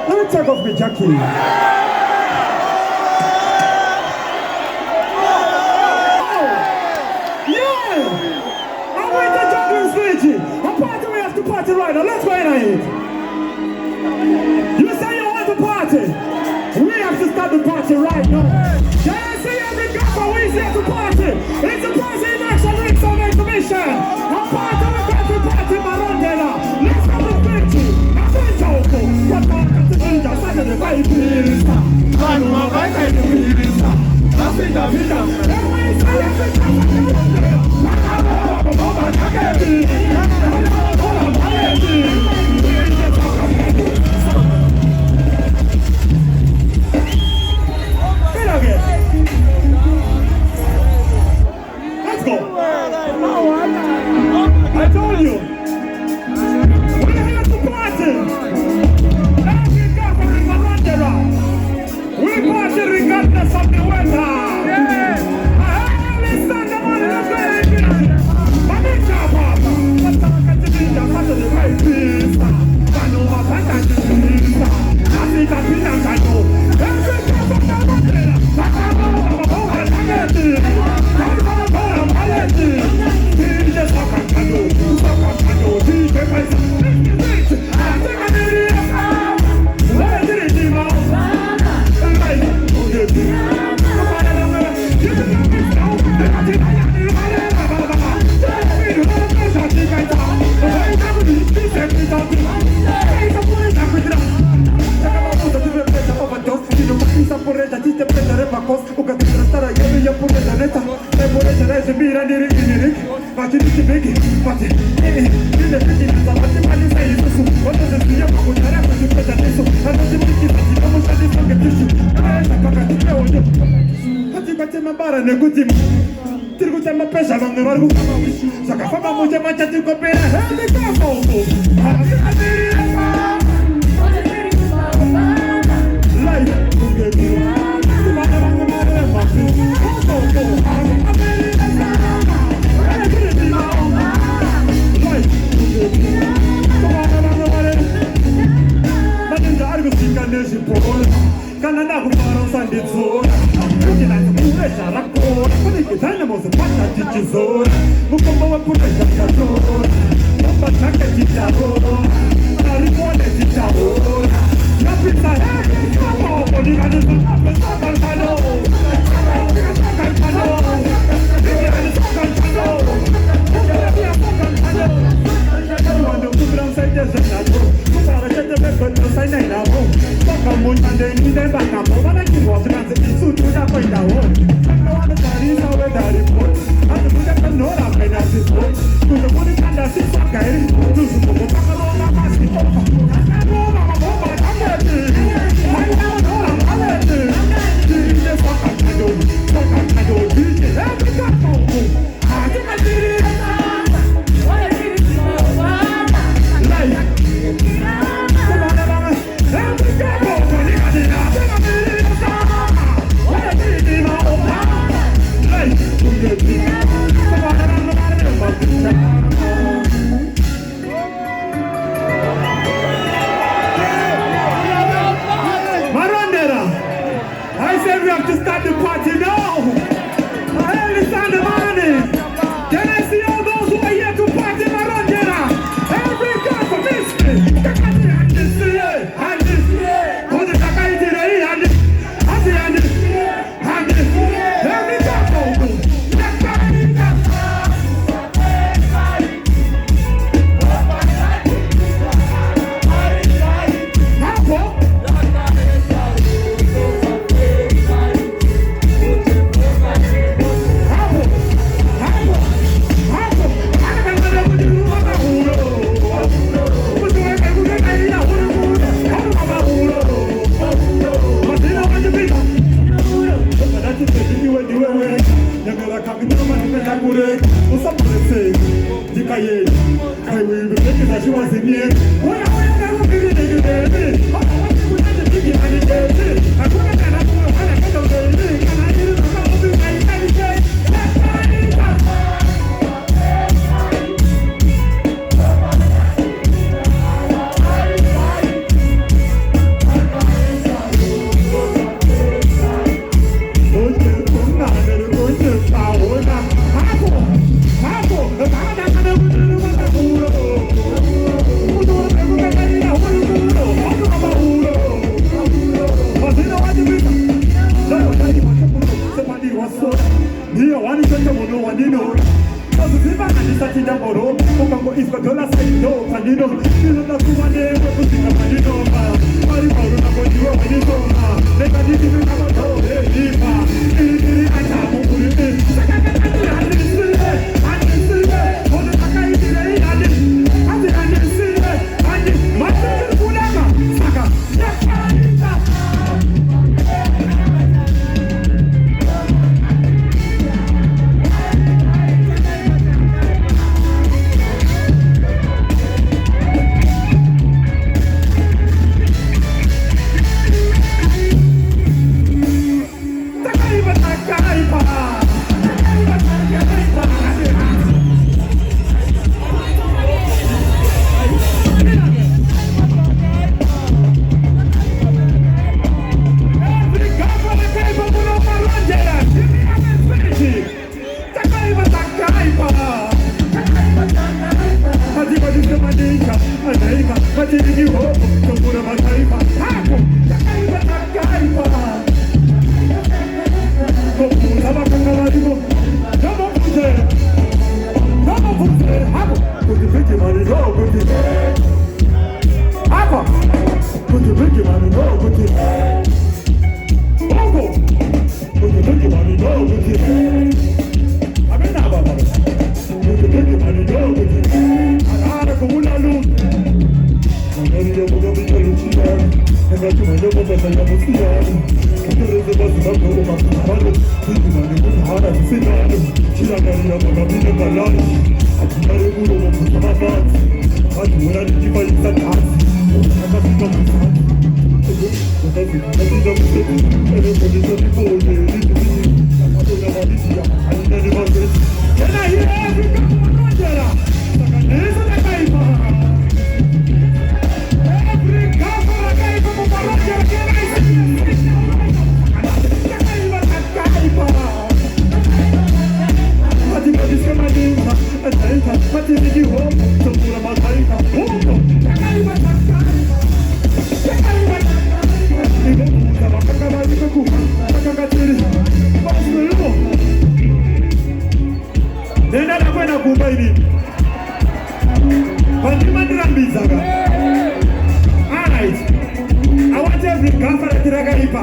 Let me take off my jacket. Party right now, let's go in on it. You say you want to party? We have to start the party right now. Can I see every guy for we here to party? It's a party in action, it's on exhibition. A party, we got to party, Marondera. Let's have a picture. I'm going to go. What part of the ninja, Saturday, by Pista. I know my bike, I do Pista. That's it, that's it. Everybody say everything. Let's go. I told you. We're here to party. Every guy from Marondera. We party regardless of the weather. I understand the money that's very good. But it's our papa. What's our category? That's the right piece. I know my pattern is pizza. I think I'm in a canoe. Every guy from Marondera. money, no good thing. Bongo, put the money, no good thing. I mean, now, Baba, put the money, no good thing. I got a good look. I'm ready to go to the children. And I do my job as I am with the army. There is a bus of the home of the mother. Put the money with hard as a sinner. She's not going to be in the lunch. I'm very good over the summer. I do what I do by the dance. I can't become a son. But I think I did a mistake. Everybody got the phone. I'm not going to have it here. I didn't even get it. Can I hear Africa from Marondera? This is the paper. Africa from Marondera. Can I see you? Alright, I want every gaffer to Ragaipa,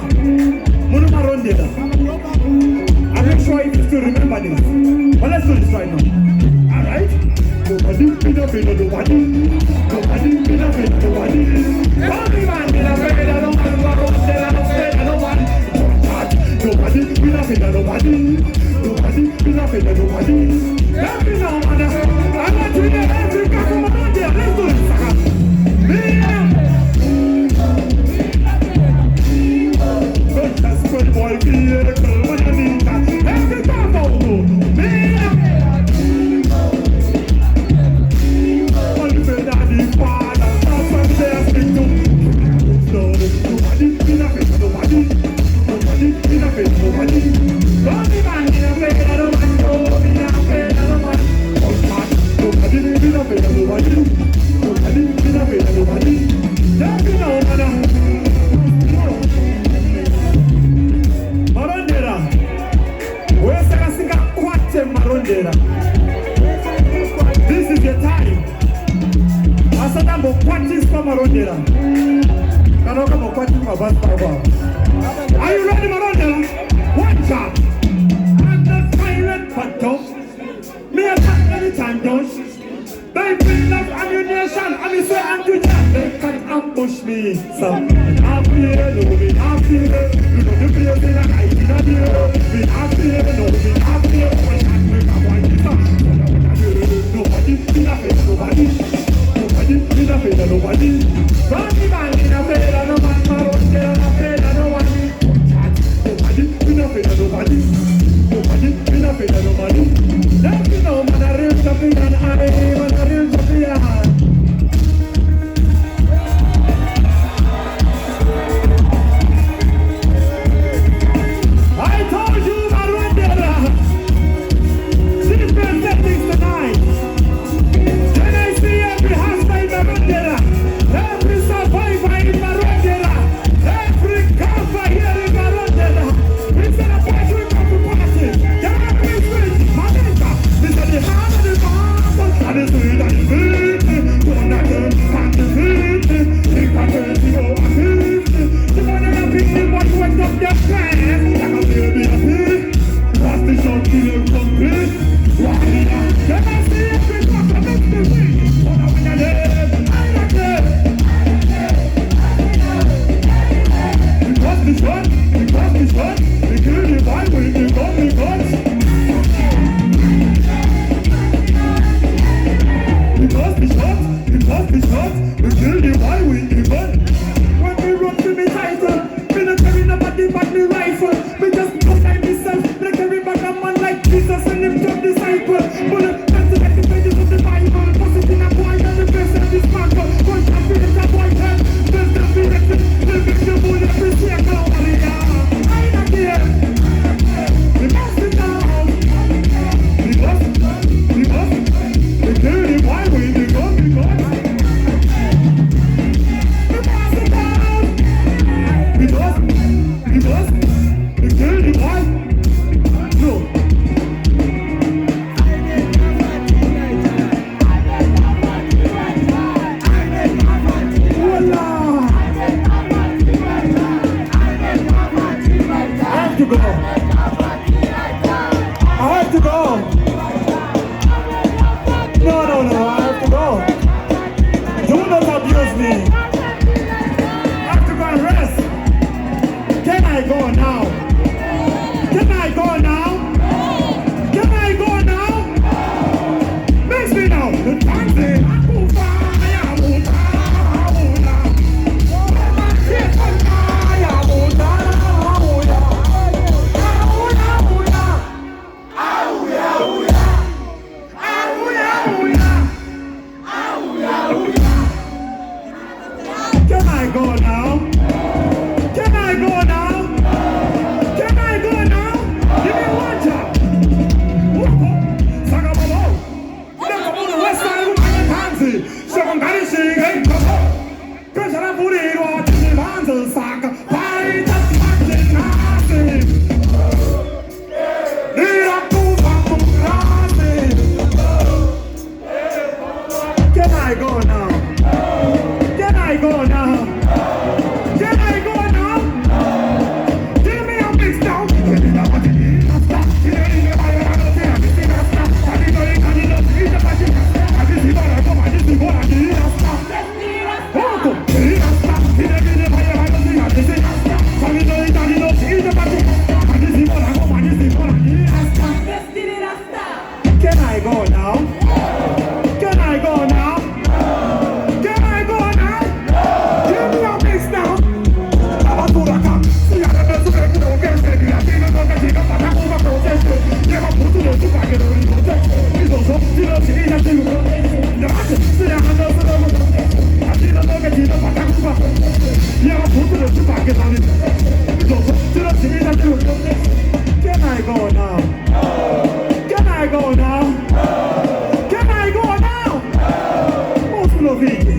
Marondera. I'm not sure if you still remember this, but let's do this right now. Alright? Nobody, nobody. Nobody, nobody. Only man, I don't want Marondera, I don't want nobody, nobody. Let me know, man. I want to hear Africa from Marondera. Let's do this, sucker. That's good boy, lyrical, what I need that. Every time I go, only say daddy, father, that's what they are speaking to. Nobody, nobody. Only man in a bed, I don't want to go in a bed, I don't want. Nobody. Don't you know, man? Marondera, where's the Singa Quate Marondera? This is your time. Asadambo Quatis for Marondera. Kanokamo Quatis for Bastarba. Are you ready, Marondera? Watch out! I'm the silent phantom. Me attack anytime, don't. They bring up ammunition, and they say I'm too tough. They can ambush me. So, I'm here, no, me not here. You know the place in a night in a day. Me not here, no, me not here. When I make a white guitar, nobody in a face, nobody. Nobody in a face, nobody. Nobody man in a face, no man, Marondera, in a face, no one. Nobody in a face, nobody. Nobody in a face, nobody. Let me know, man, I real something and I real something. I told you, Marondera, secret settings tonight. When I see every husband in Marondera, every survivor in Marondera. I go now? Can I go now? Can I go now? Makes me now. The dancing. Can I go now? Can I go now? Can I go now? Give me one job. Sagababo. Nakabuno West Side of Anthems. Shokongari Shige. Pressure of Uriwa. DiBigman's Saga. Fight us matching Nazi. Lyrical Nazi. Can I go now? Can I go now? Can I go now? Give me a mix down. Can I go now? Can I go now? Can I go now? Give me a mix now. Can I go now? Can I go now? Can I go now? Most of it.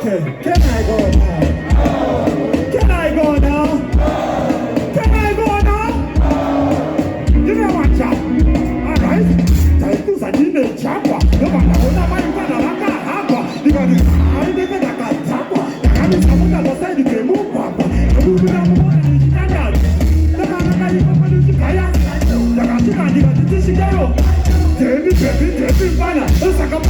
Okay, can I go now? Can I go now? Can I go now? Give me one chop. Alright? Take this and give me a chop. No matter what I'm going to have. Because I never got a chop. I can't someone that was saying you can move, Papa. You will not move on. The man that you come to the Kaya. The Katina, you got the Shigaro. David, Fana. Let's take up the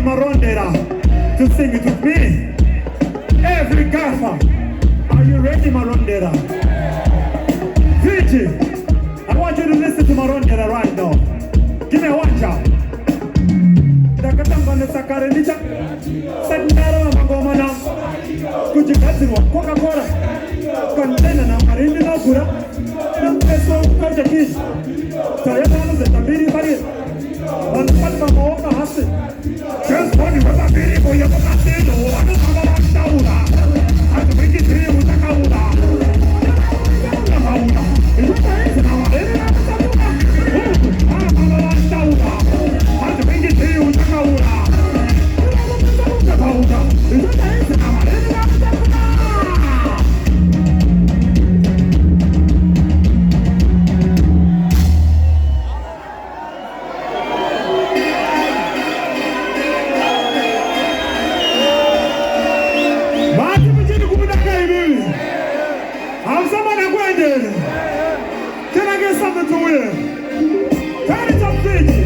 Marondera to sing it with me. Every gaffer, are you ready, Marondera? Fiji, I want you to listen to Marondera right now. Give me one job. Dakatamba nesakare nicha. Saknara magoma na. Kujikazi wa Coca-Cola. Container na marindi na kura. Na peso kaja kish. Toyota no zetabiri bari. Wanapata maoka hasi. Just one with a biri boy of a casino. Ano kama wataula. Atu Winky D utakaula. Flier. Turn it up, Fiji.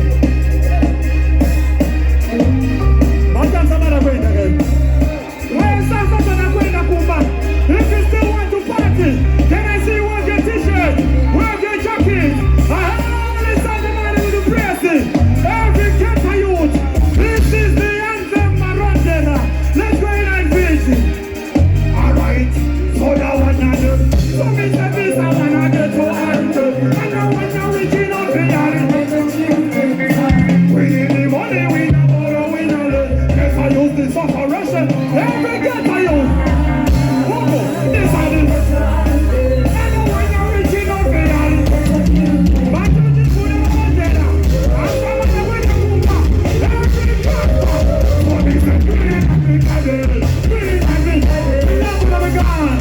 Matanza mara kwenda again. Wewe sasa tunakwenda kumba. If you still want to party, can I see you wave your t-shirt, wave your jacket? Listen to man with the pressing. Every Kenta youth, this is the anthem Marondera. Let's go in and visit. Alright, so that one another. So me say this I wanna get to enter. And now when you're reaching out reality. We need the money, we don't borrow, we don't let. Yes, I use this operation. Every Kenta youth. This I do. And now when you're reaching out reality. But you just put it on there now. And now when you're with the Kumba. Every Kenta. So me say, green and big again. Green and big again. That's what I'm gone.